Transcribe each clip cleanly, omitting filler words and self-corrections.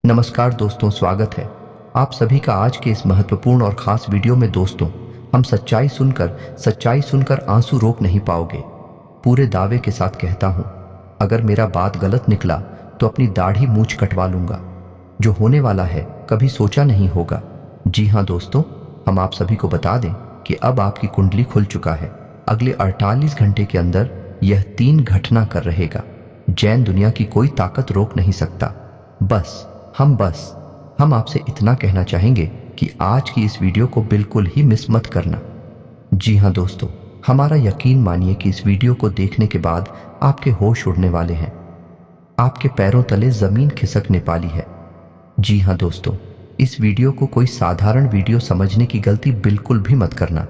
नमस्कार दोस्तों, स्वागत है आप सभी का आज के इस महत्वपूर्ण और खास वीडियो में। दोस्तों, हम सच्चाई सुनकर आंसू रोक नहीं पाओगे। पूरे दावे के साथ कहता हूं, अगर मेरा बात गलत निकला तो अपनी दाढ़ी मूंछ कटवा लूंगा। जो होने वाला है कभी सोचा नहीं होगा। जी हाँ दोस्तों, हम आप सभी को बता दें कि अब आपकी कुंडली खुल चुका है। अगले 48 घंटे के अंदर यह 3 घटना कर रहेगा। जैन दुनिया की कोई ताकत रोक नहीं सकता। हम आपसे इतना कहना चाहेंगे कि आज की इस वीडियो को बिल्कुल ही मिस मत करना। जी हाँ दोस्तों, हमारा यकीन मानिए कि इस वीडियो को देखने के बाद आपके होश उड़ने वाले हैं। आपके पैरों तले जमीन खिसकने वाली है। जी हाँ दोस्तों, इस वीडियो को कोई साधारण वीडियो समझने की गलती बिल्कुल भी मत करना,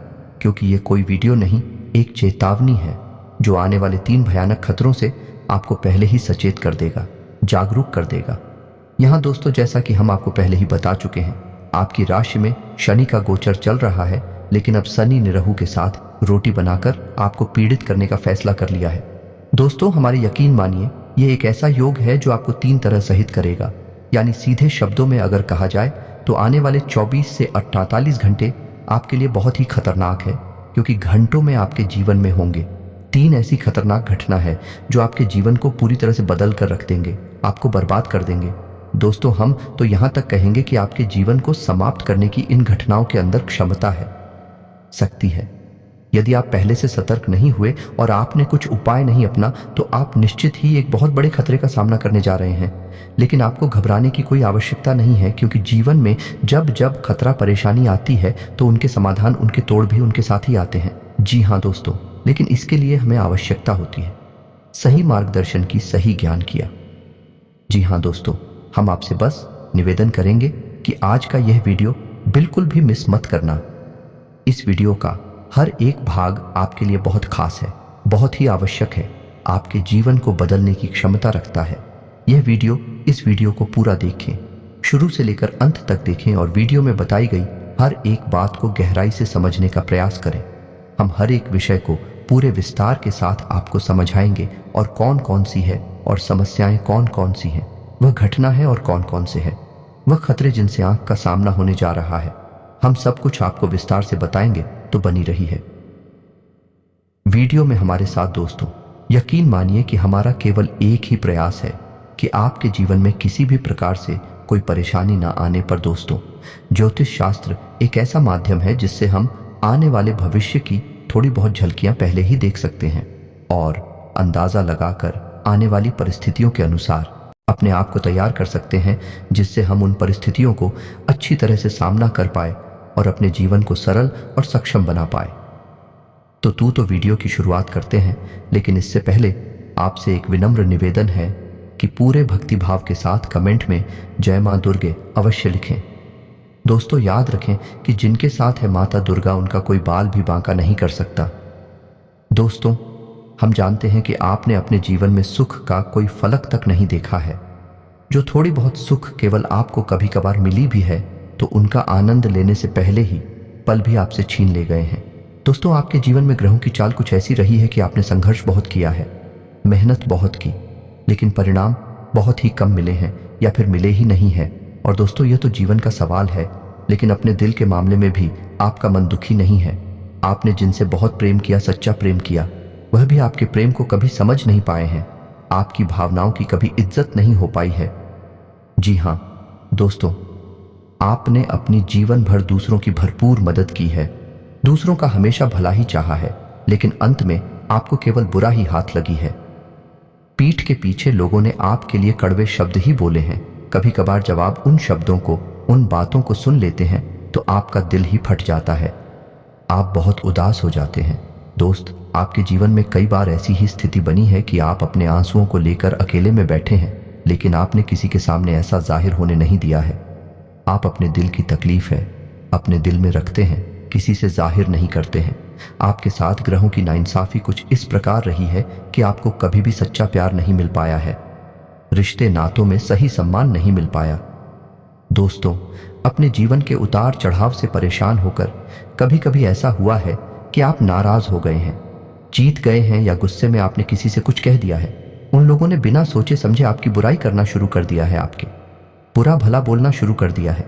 क्योंकि ये कोई वीडियो नहीं, एक चेतावनी है जो आने वाले 3 भयानक खतरों से आपको पहले ही सचेत कर देगा, जागरूक कर देगा। यहाँ दोस्तों, जैसा कि हम आपको पहले ही बता चुके हैं, आपकी राशि में शनि का गोचर चल रहा है, लेकिन अब शनि ने राहु के साथ रोटी बनाकर आपको पीड़ित करने का फैसला कर लिया है। दोस्तों, हमारे यकीन मानिए, ये एक ऐसा योग है जो आपको 3 तरह सहित करेगा। यानी सीधे शब्दों में अगर कहा जाए तो आने वाले 24 से 48 घंटे आपके लिए बहुत ही खतरनाक है, क्योंकि घंटों में आपके जीवन में होंगे 3 ऐसी खतरनाक घटना है जो आपके जीवन को पूरी तरह से बदल कर रख देंगे, आपको बर्बाद कर देंगे। दोस्तों, हम तो यहां तक कहेंगे कि आपके जीवन को समाप्त करने की इन घटनाओं के अंदर क्षमता है, शक्ति है। यदि आप पहले से सतर्क नहीं हुए और आपने कुछ उपाय नहीं अपना तो आप निश्चित ही एक बहुत बड़े खतरे का सामना करने जा रहे हैं। लेकिन आपको घबराने की कोई आवश्यकता नहीं है, क्योंकि जीवन में जब जब खतरा परेशानी आती है तो उनके समाधान, उनके तोड़ भी उनके साथ ही आते हैं। जी हाँ दोस्तों, लेकिन इसके लिए हमें आवश्यकता होती है सही मार्गदर्शन की, सही ज्ञान किया। जी हाँ दोस्तों, हम आपसे बस निवेदन करेंगे कि आज का यह वीडियो बिल्कुल भी मिस मत करना। इस वीडियो का हर एक भाग आपके लिए बहुत खास है, बहुत ही आवश्यक है, आपके जीवन को बदलने की क्षमता रखता है। इस वीडियो को पूरा देखें, शुरू से लेकर अंत तक देखें और वीडियो में बताई गई हर एक बात को गहराई से समझने का प्रयास करें। हम हर एक विषय को पूरे विस्तार के साथ आपको समझाएंगे, और कौन कौन सी है और समस्याएं कौन कौन सी हैं, वह घटना है और कौन कौन से है, वह खतरे जिनसे आंख का सामना होने जा रहा है। हम सब कुछ आपको विस्तार से बताएंगे, तो बनी रही है वीडियो में हमारे साथ। दोस्तों, यकीन मानिए कि हमारा केवल एक ही प्रयास है कि आपके जीवन में किसी भी प्रकार से कोई परेशानी ना आने पर। दोस्तों, ज्योतिष शास्त्र एक ऐसा माध्यम है जिससे हम आने वाले भविष्य की थोड़ी बहुत झलकियां पहले ही देख सकते हैं और अंदाजा लगाकर आने वाली परिस्थितियों के अनुसार अपने आप को तैयार कर सकते हैं, जिससे हम उन परिस्थितियों को अच्छी तरह से सामना कर पाए और अपने जीवन को सरल और सक्षम बना पाए। तो वीडियो की शुरुआत करते हैं, लेकिन इससे पहले आपसे एक विनम्र निवेदन है कि पूरे भक्तिभाव के साथ कमेंट में जय मां दुर्गे अवश्य लिखें। दोस्तों, याद रखें कि जिनके साथ है माता दुर्गा, उनका कोई बाल भी बांका नहीं कर सकता। दोस्तों, हम जानते हैं कि आपने अपने जीवन में सुख का कोई फलक तक नहीं देखा है। जो थोड़ी बहुत सुख केवल आपको कभी कभार मिली भी है, तो उनका आनंद लेने से पहले ही पल भी आपसे छीन ले गए हैं। दोस्तों, आपके जीवन में ग्रहों की चाल कुछ ऐसी रही है कि आपने संघर्ष बहुत किया है, मेहनत बहुत की, लेकिन परिणाम बहुत ही कम मिले हैं या फिर मिले ही नहीं है। और दोस्तों, यह तो जीवन का सवाल है, लेकिन अपने दिल के मामले में भी आपका मन दुखी नहीं है। आपने जिनसे बहुत प्रेम किया, सच्चा प्रेम किया, वह भी आपके प्रेम को कभी समझ नहीं पाए हैं। आपकी भावनाओं की कभी इज्जत नहीं हो पाई है। जी हाँ दोस्तों, आपने अपनी जीवन भर दूसरों की भरपूर मदद की है, दूसरों का हमेशा भला ही चाहा है, लेकिन अंत में आपको केवल बुरा ही हाथ लगी है। पीठ के पीछे लोगों ने आपके लिए कड़वे शब्द ही बोले हैं। कभी कभार जब आप उन शब्दों को, उन बातों को सुन लेते हैं तो आपका दिल ही फट जाता है, आप बहुत उदास हो जाते हैं। दोस्त, आपके जीवन में कई बार ऐसी ही स्थिति बनी है कि आप अपने आंसुओं को लेकर अकेले में बैठे हैं, लेकिन आपने किसी के सामने ऐसा जाहिर होने नहीं दिया है। आप अपने दिल की तकलीफ है अपने दिल में रखते हैं, किसी से जाहिर नहीं करते हैं। आपके साथ ग्रहों की नाइंसाफी कुछ इस प्रकार रही है कि आपको कभी भी सच्चा प्यार नहीं मिल पाया है, रिश्ते नातों में सही सम्मान नहीं मिल पाया। दोस्तों, अपने जीवन के उतार चढ़ाव से परेशान होकर कभी कभी ऐसा हुआ है कि आप नाराज हो गए हैं, जीत गए हैं, या गुस्से में आपने किसी से कुछ कह दिया है। उन लोगों ने बिना सोचे समझे आपकी बुराई करना शुरू कर दिया है आपके। बुरा भला बोलना शुरू कर दिया है।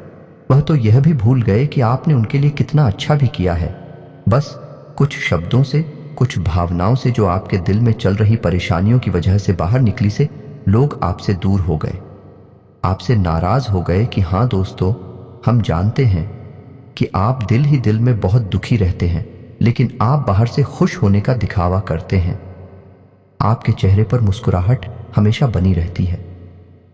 वह तो यह भी भूल गए कि आपने उनके लिए कितना अच्छा भी किया है। बस कुछ शब्दों से, कुछ भावनाओं से जो आपके दिल में चल रही परेशानियों की वजह से बाहर निकली से लोग आपसे दूर हो गए, आपसे नाराज हो गए। कि हाँ दोस्तों, हम जानते हैं कि आप दिल ही दिल में बहुत दुखी रहते हैं, लेकिन आप बाहर से खुश होने का दिखावा करते हैं। आपके चेहरे पर मुस्कुराहट हमेशा बनी रहती है।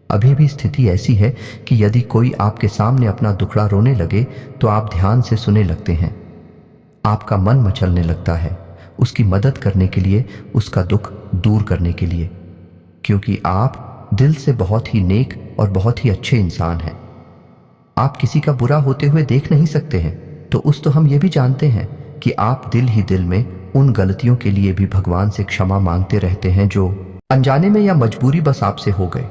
अभी भी स्थिति ऐसी है कि यदि कोई आपके सामने अपना दुखड़ा रोने लगे तो आप ध्यान से सुने लगते हैं। आपका मन मचलने लगता है उसकी मदद करने के लिए, उसका दुख दूर करने के लिए, क्योंकि आप दिल से बहुत ही नेक और बहुत ही अच्छे इंसान हैं। आप किसी का बुरा होते हुए देख नहीं सकते हैं, तो हम ये भी जानते हैं कि आप दिल ही दिल में उन गलतियों के लिए भी भगवान से क्षमा मांगते रहते हैं जो अनजाने में या मजबूरी बस आपसे हो गए।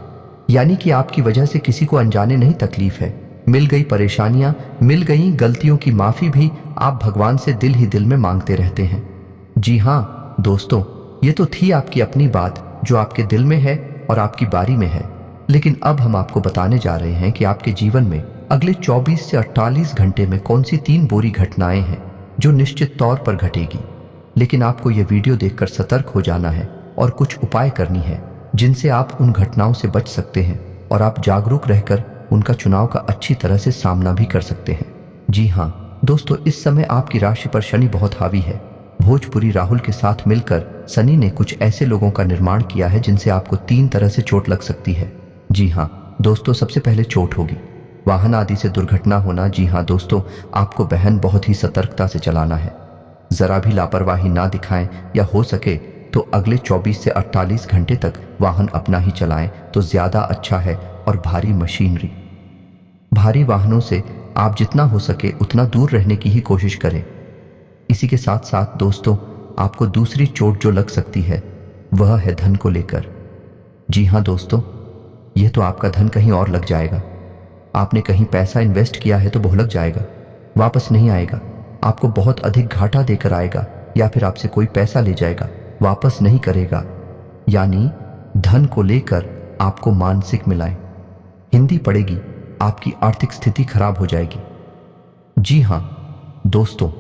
यानी कि आपकी वजह से किसी को अनजाने नहीं तकलीफ है, मिल गई परेशानियां, मिल गई गलतियों की माफी भी आप भगवान से दिल ही दिल में मांगते रहते हैं। जी हाँ दोस्तों, ये तो थी आपकी अपनी बात जो आपके दिल में है और आपकी बारी में है। लेकिन अब हम आपको बताने जा रहे हैं कि आपके जीवन में अगले 24 से 48 घंटे में कौन सी 3 बुरी घटनाएं हैं जो निश्चित तौर पर घटेगी। लेकिन आपको यह वीडियो देखकर सतर्क हो जाना है और कुछ उपाय करनी है जिनसे आप उन घटनाओं से बच सकते हैं और आप जागरूक रहकर उनका चुनाव का अच्छी तरह से सामना भी कर सकते हैं। जी हाँ दोस्तों, इस समय आपकी राशि पर शनि बहुत हावी है। भोजपुरी राहुल के साथ मिलकर शनि ने कुछ ऐसे लोगों का निर्माण किया है जिनसे आपको 3 तरह से चोट लग सकती है। जी हाँ दोस्तों, सबसे पहले चोट होगी वाहन आदि से दुर्घटना होना। जी हाँ दोस्तों, आपको बहन बहुत ही सतर्कता से चलाना है, जरा भी लापरवाही ना दिखाएं, या हो सके तो अगले 24 से 48 घंटे तक वाहन अपना ही चलाएं तो ज्यादा अच्छा है। और भारी मशीनरी, भारी वाहनों से आप जितना हो सके उतना दूर रहने की ही कोशिश करें। इसी के साथ साथ दोस्तों, आपको दूसरी चोट जो लग सकती है वह है धन को लेकर। जी हाँ दोस्तों, यह तो आपका धन कहीं और लग जाएगा। आपने कहीं पैसा इन्वेस्ट किया है तो वो लग जाएगा, वापस नहीं आएगा। आपको बहुत अधिक घाटा देकर आएगा, या फिर आपसे कोई पैसा ले जाएगा, वापस नहीं करेगा। यानी धन को लेकर आपको मानसिक मिलाएं, हिंदी पड़ेगी, आपकी आर्थिक स्थिति खराब हो जाएगी। जी हाँ दोस्तों,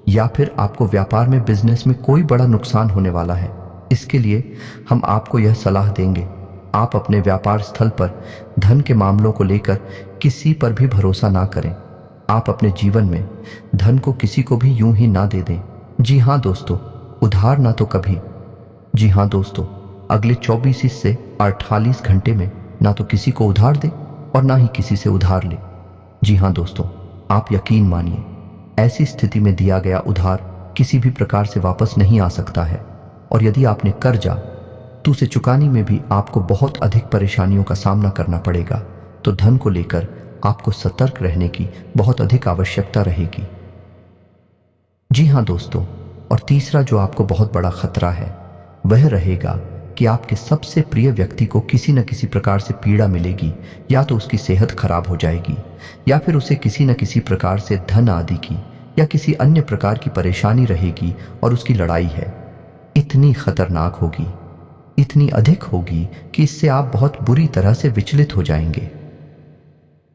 या फिर आपको व्यापार में, बिजनेस में कोई बड़ा नुकसान होने वाला है। इसके लिए हम आपको यह सलाह देंगे, आप अपने व्यापार स्थल पर धन के मामलों को लेकर किसी पर भी भरोसा ना करें। आप अपने जीवन में धन को किसी को भी यूं ही ना दे दें। जी हाँ दोस्तों, उधार ना तो कभी। जी हाँ दोस्तों, अगले 24 से 48 घंटे में ना तो किसी को उधार दे और ना ही किसी से उधार ले। जी हाँ दोस्तों, आप यकीन मानिए, ऐसी स्थिति में दिया गया उधार किसी भी प्रकार से वापस नहीं आ सकता है। और यदि आपने कर्जा तो उसे चुकाने में भी आपको बहुत अधिक परेशानियों का सामना करना पड़ेगा। तो धन को लेकर आपको सतर्क रहने की बहुत अधिक आवश्यकता रहेगी। जी हाँ दोस्तों, और तीसरा जो आपको बहुत बड़ा खतरा है वह रहेगा कि आपके सबसे प्रिय व्यक्ति को किसी न किसी प्रकार से पीड़ा मिलेगी, या तो उसकी सेहत खराब हो जाएगी, या फिर उसे किसी न किसी प्रकार से धन आदि की या किसी अन्य प्रकार की परेशानी रहेगी। और उसकी लड़ाई है इतनी खतरनाक होगी, इतनी अधिक होगी कि इससे आप बहुत बुरी तरह से विचलित हो जाएंगे।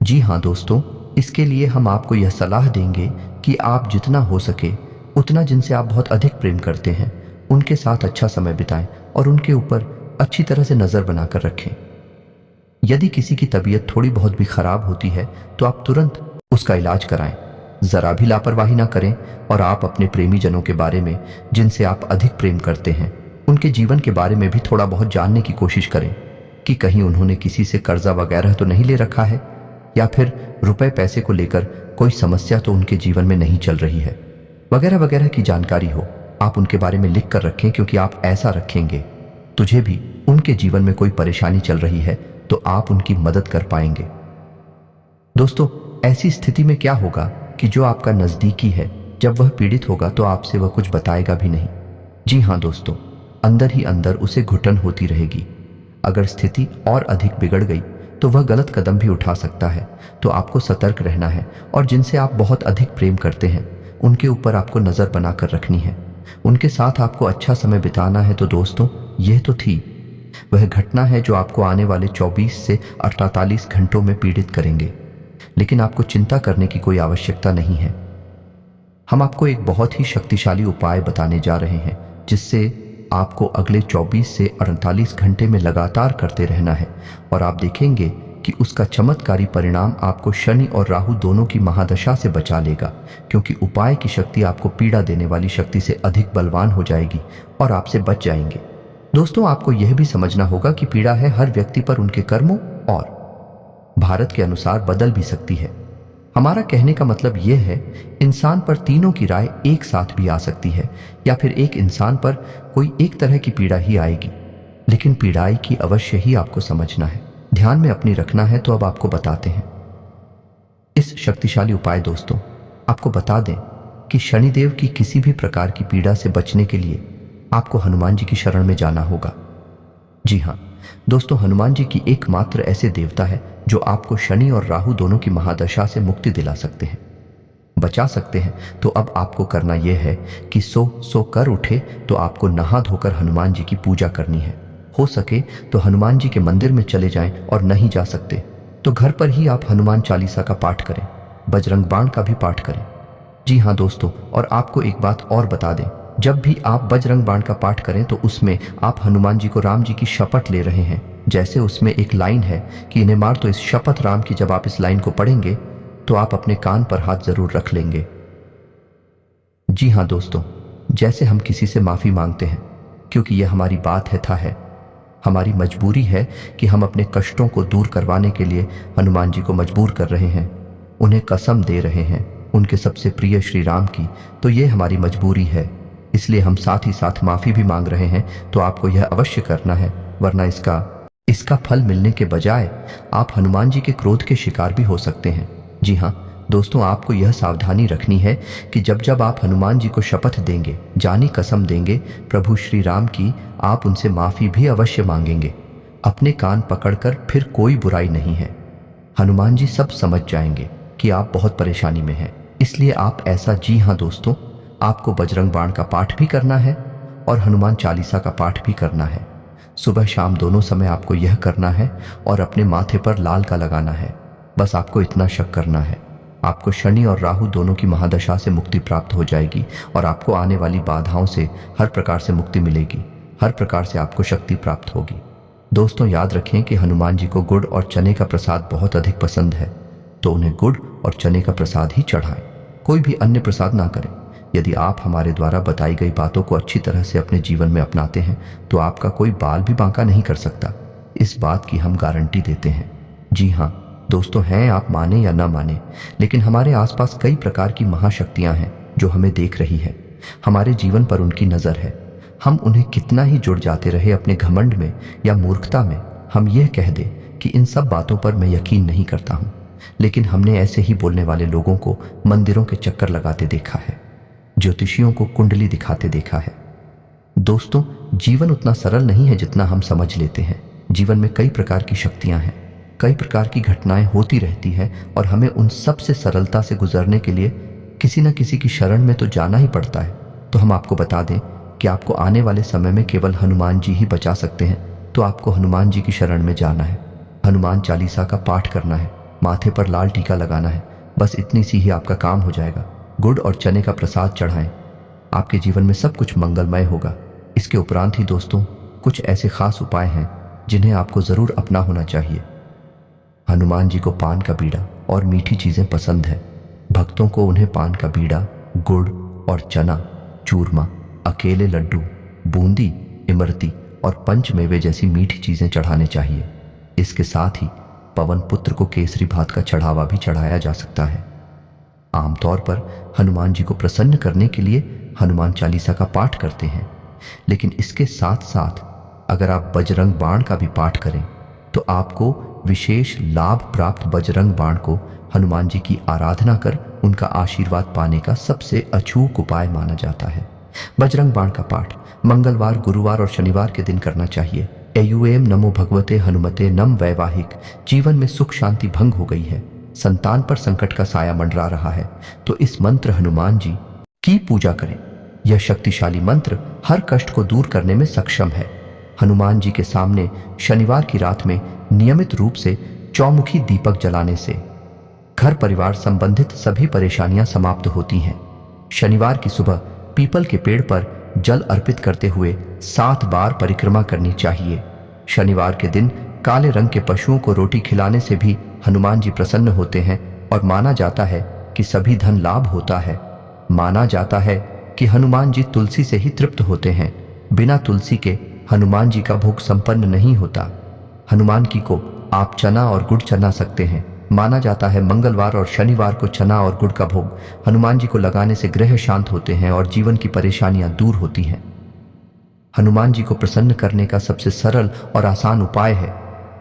जी हाँ दोस्तों, इसके लिए हम आपको यह सलाह देंगे कि आप जितना हो सके उतना जिनसे आप बहुत अधिक प्रेम करते हैं उनके साथ अच्छा समय बिताएं और उनके ऊपर अच्छी तरह से नज़र बनाकर रखें। यदि किसी की तबीयत थोड़ी बहुत भी खराब होती है तो आप तुरंत उसका इलाज कराएं, जरा भी लापरवाही ना करें। और आप अपने प्रेमी जनों के बारे में, जिनसे आप अधिक प्रेम करते हैं, उनके जीवन के बारे में भी थोड़ा बहुत जानने की कोशिश करें कि कहीं उन्होंने किसी से कर्जा वगैरह तो नहीं ले रखा है, या फिर रुपए पैसे को लेकर कोई समस्या तो उनके जीवन में नहीं चल रही है, वगैरह वगैरह की जानकारी हो आप उनके बारे में लिख कर रखें। क्योंकि आप ऐसा रखेंगे तुझे भी उनके जीवन में कोई परेशानी चल रही है तो आप उनकी मदद कर पाएंगे। दोस्तों, ऐसी स्थिति में क्या होगा कि जो आपका नजदीकी है, जब वह पीड़ित होगा तो आपसे वह कुछ बताएगा भी नहीं। जी हाँ दोस्तों, अंदर ही अंदर उसे घुटन होती रहेगी। अगर स्थिति और अधिक बिगड़ गई तो वह गलत कदम भी उठा सकता है। तो आपको सतर्क रहना है और जिनसे आप बहुत अधिक प्रेम करते हैं उनके ऊपर आपको नज़र बनाकर रखनी है, उनके साथ आपको अच्छा समय बिताना है। तो दोस्तों, यह तो थी वह घटना है जो आपको आने वाले 24 से 48 घंटों में पीड़ित करेंगे, लेकिन आपको चिंता करने की कोई आवश्यकता नहीं है। हम आपको एक बहुत ही शक्तिशाली उपाय बताने जा रहे हैं जिससे आपको अगले 24 से 48 घंटे में लगातार करते रहना है और आप देखेंगे कि उसका चमत्कारी परिणाम आपको शनि और राहु दोनों की महादशा से बचा लेगा, क्योंकि उपाय की शक्ति आपको पीड़ा देने वाली शक्ति से अधिक बलवान हो जाएगी और आपसे बच जाएंगे। दोस्तों, आपको यह भी समझना होगा कि पीड़ा है हर व्यक्ति पर उनके कर्मों और भारत के अनुसार बदल भी सकती है। हमारा कहने का मतलब यह है, इंसान पर तीनों की राय एक साथ भी आ सकती है या फिर एक इंसान पर कोई एक तरह की पीड़ा ही आएगी, लेकिन पीड़ाई की अवश्य ही आपको समझना है, ध्यान में अपनी रखना है। तो अब आपको बताते हैं इस शक्तिशाली उपाय। दोस्तों, आपको बता दें कि शनिदेव की किसी भी प्रकार की पीड़ा से बचने के लिए आपको हनुमान जी की शरण में जाना होगा। जी हाँ दोस्तों, हनुमान जी की एकमात्र ऐसे देवता है जो आपको शनि और राहु दोनों की महादशा से मुक्ति दिला सकते हैं, बचा सकते हैं। तो अब आपको करना यह है कि सो कर उठे तो आपको नहा धोकर हनुमान जी की पूजा करनी है। हो सके तो हनुमान जी के मंदिर में चले जाएं और नहीं जा सकते तो घर पर ही आप हनुमान चालीसा का पाठ करें, बजरंग बाण का भी पाठ करें। जी हाँ दोस्तों, और आपको एक बात और बता दें, जब भी आप बजरंग बाण का पाठ करें तो उसमें आप हनुमान जी को राम जी की शपथ ले रहे हैं। जैसे उसमें एक लाइन है कि इन्हें मार, तो इस शपथ राम की जब आप इस लाइन को पढ़ेंगे तो आप अपने कान पर हाथ जरूर रख लेंगे। जी हाँ दोस्तों, जैसे हम किसी से माफी मांगते हैं, क्योंकि यह हमारी बात है हमारी मजबूरी है कि हम अपने कष्टों को दूर करवाने के लिए हनुमान जी को मजबूर कर रहे हैं, उन्हें कसम दे रहे हैं उनके सबसे प्रिय श्री राम की। तो ये हमारी मजबूरी है, इसलिए हम साथ ही साथ माफी भी मांग रहे हैं। तो आपको यह अवश्य करना है, वरना इसका फल मिलने के बजाय आप हनुमान जी के क्रोध के शिकार भी हो सकते हैं। जी हाँ दोस्तों, आपको यह सावधानी रखनी है कि जब जब आप हनुमान जी को शपथ देंगे, जानी कसम देंगे प्रभु श्री राम की, आप उनसे माफी भी अवश्य मांगेंगे। अपने कान पकड़कर फिर कोई बुराई नहीं है। हनुमान जी सब समझ जाएंगे कि आप बहुत परेशानी में हैं, इसलिए आप ऐसा। जी हाँ दोस्तों, आपको बजरंग बाण का पाठ भी करना है और हनुमान चालीसा का पाठ भी करना है। सुबह शाम दोनों समय आपको यह करना है और अपने माथे पर लाल का लगाना है। बस आपको इतना शक करना है, आपको शनि और राहु दोनों की महादशा से मुक्ति प्राप्त हो जाएगी और आपको आने वाली बाधाओं से हर प्रकार से मुक्ति मिलेगी, हर प्रकार से आपको शक्ति प्राप्त होगी। दोस्तों, याद रखें कि हनुमान जी को गुड़ और चने का प्रसाद बहुत अधिक पसंद है, तो उन्हें गुड़ और चने का प्रसाद ही चढ़ाएं, कोई भी अन्य प्रसाद ना करें। यदि आप हमारे द्वारा बताई गई बातों को अच्छी तरह से अपने जीवन में अपनाते हैं तो आपका कोई बाल भी बांका नहीं कर सकता, इस बात की हम गारंटी देते हैं। जी हाँ दोस्तों, हैं आप माने या ना माने, लेकिन हमारे आसपास कई प्रकार की महाशक्तियां हैं जो हमें देख रही है, हमारे जीवन पर उनकी नजर है। हम उन्हें कितना ही जुड़ जाते रहे अपने घमंड में या मूर्खता में, हम यह कह दें कि इन सब बातों पर मैं यकीन नहीं करता हूं, लेकिन हमने ऐसे ही बोलने वाले लोगों को मंदिरों के चक्कर लगाते देखा है, ज्योतिषियों को कुंडली दिखाते देखा है। दोस्तों, जीवन उतना सरल नहीं है जितना हम समझ लेते हैं। जीवन में कई प्रकार की शक्तियां हैं, कई प्रकार की घटनाएं होती रहती हैं और हमें उन सब से सरलता से गुजरने के लिए किसी न किसी की शरण में तो जाना ही पड़ता है। तो हम आपको बता दें कि आपको आने वाले समय में केवल हनुमान जी ही बचा सकते हैं, तो आपको हनुमान जी की शरण में जाना है, हनुमान चालीसा का पाठ करना है, माथे पर लाल टीका लगाना है। बस इतनी सी ही आपका काम हो जाएगा। गुड़ और चने का प्रसाद चढ़ाएं, आपके जीवन में सब कुछ मंगलमय होगा। इसके उपरांत ही दोस्तों, कुछ ऐसे खास उपाय हैं जिन्हें आपको जरूर अपना होना चाहिए। हनुमान जी को पान का बीड़ा और मीठी चीजें पसंद है। भक्तों को उन्हें पान का बीड़ा, गुड़ और चना, चूरमा, अकेले लड्डू, बूंदी, इमरती और पंचमेवे जैसी मीठी चीजें चढ़ाने चाहिए। इसके साथ ही पवन पुत्र को केसरी भात का चढ़ावा भी चढ़ाया जा सकता है। आमतौर पर हनुमान जी को प्रसन्न करने के लिए हनुमान चालीसा का पाठ करते हैं, लेकिन इसके साथ साथ अगर आप बजरंग बाण का भी पाठ करें तो आपको विशेष लाभ प्राप्त। बजरंग बाण को हनुमान जी की आराधना कर उनका आशीर्वाद पाने का सबसे अचूक उपाय माना जाता है। बजरंग बाण का पाठ मंगलवार, गुरुवार और शनिवार के दिन करना चाहिए। एयूएम नमो भगवते हनुमते नम। वैवाहिक जीवन में सुख शांति भंग हो गई है, संतान पर संकट का साया मंडरा रहा है, तो इस मंत्र हनुमान जी की पूजा करें। यह शक्तिशाली मंत्र हर कष्ट को दूर करने में सक्षम है। हनुमान जी के सामने शनिवार की रात में नियमित रूप से चौमुखी दीपक जलाने से घर परिवार संबंधित सभी परेशानियां समाप्त होती हैं। शनिवार की सुबह पीपल के पेड़ पर जल अर्पित करते हुए 7 बार परिक्रमा करनी चाहिए। शनिवार के दिन काले रंग के पशुओं को रोटी खिलाने से भी हनुमान जी प्रसन्न होते हैं और माना जाता है कि सभी धन लाभ होता है। माना जाता है कि हनुमान जी तुलसी से ही तृप्त होते हैं। बिना तुलसी के हनुमान जी का भोग संपन्न नहीं होता। हनुमान जी को आप चना और गुड़ चना सकते हैं। माना जाता है मंगलवार और शनिवार को चना और गुड़ का भोग हनुमान जी को लगाने से ग्रह शांत होते हैं और जीवन की परेशानियां दूर होती हैं। हनुमान जी को प्रसन्न करने का सबसे सरल और आसान उपाय है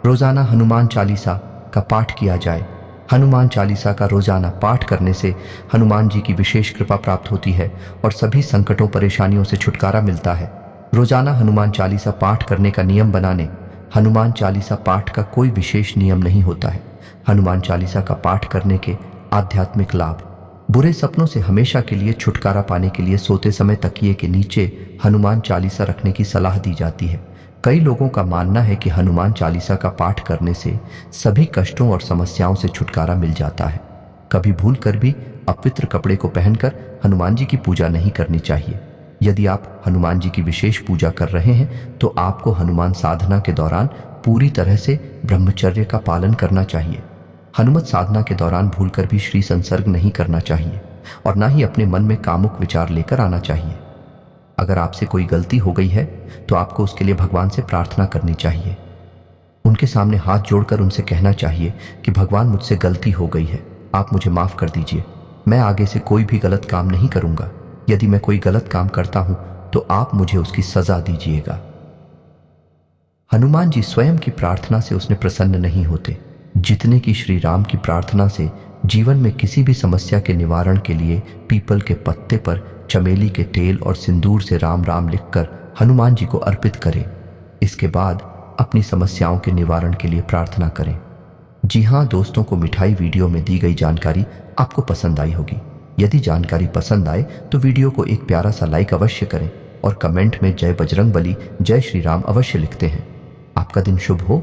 रोजाना हनुमान चालीसा का पाठ किया जाए। हनुमान चालीसा का रोजाना पाठ करने से हनुमान जी की विशेष कृपा प्राप्त होती है और सभी संकटों परेशानियों से छुटकारा मिलता है। रोजाना हनुमान चालीसा पाठ करने का नियम बनाने। हनुमान चालीसा पाठ का कोई विशेष नियम नहीं होता है। हनुमान चालीसा का पाठ करने के आध्यात्मिक लाभ। बुरे सपनों से हमेशा के लिए छुटकारा पाने के लिए सोते समय तकिए के नीचे हनुमान चालीसा रखने की सलाह दी जाती है। कई लोगों का मानना है कि हनुमान चालीसा का पाठ करने से सभी कष्टों और समस्याओं से छुटकारा मिल जाता है। कभी भूलकर भी अपवित्र कपड़े को पहनकर हनुमान जी की पूजा नहीं करनी चाहिए। यदि आप हनुमान जी की विशेष पूजा कर रहे हैं तो आपको हनुमान साधना के दौरान पूरी तरह से ब्रह्मचर्य का पालन करना चाहिए। हनुमत साधना के दौरान भूलकर भी श्री संसर्ग नहीं करना चाहिए और ना ही अपने मन में कामुक विचार लेकर आना चाहिए। अगर आपसे कोई गलती हो गई है तो आपको उसके लिए भगवान से प्रार्थना करनी चाहिए। उनके सामने हाथ जोड़कर उनसे कहना चाहिए कि भगवान मुझसे गलती हो गई है, आप मुझे माफ कर दीजिए। मैं आगे से कोई भी गलत काम नहीं करूंगा। यदि मैं कोई गलत काम करता हूं तो आप मुझे उसकी सजा दीजिएगा। हनुमान जी स्वयं की प्रार्थना से उसने प्रसन्न नहीं होते जितने कि श्री राम की प्रार्थना से। जीवन में किसी भी समस्या के निवारण के लिए पीपल के पत्ते पर चमेली के तेल और सिंदूर से राम राम लिखकर हनुमान जी को अर्पित करें। इसके बाद अपनी समस्याओं के निवारण के लिए प्रार्थना करें। जी हाँ दोस्तों, को मिठाई वीडियो में दी गई जानकारी आपको पसंद आई होगी। यदि जानकारी पसंद आए तो वीडियो को एक प्यारा सा लाइक अवश्य करें और कमेंट में जय बजरंगबली, जय श्री राम अवश्य लिखते हैं। आपका दिन शुभ हो।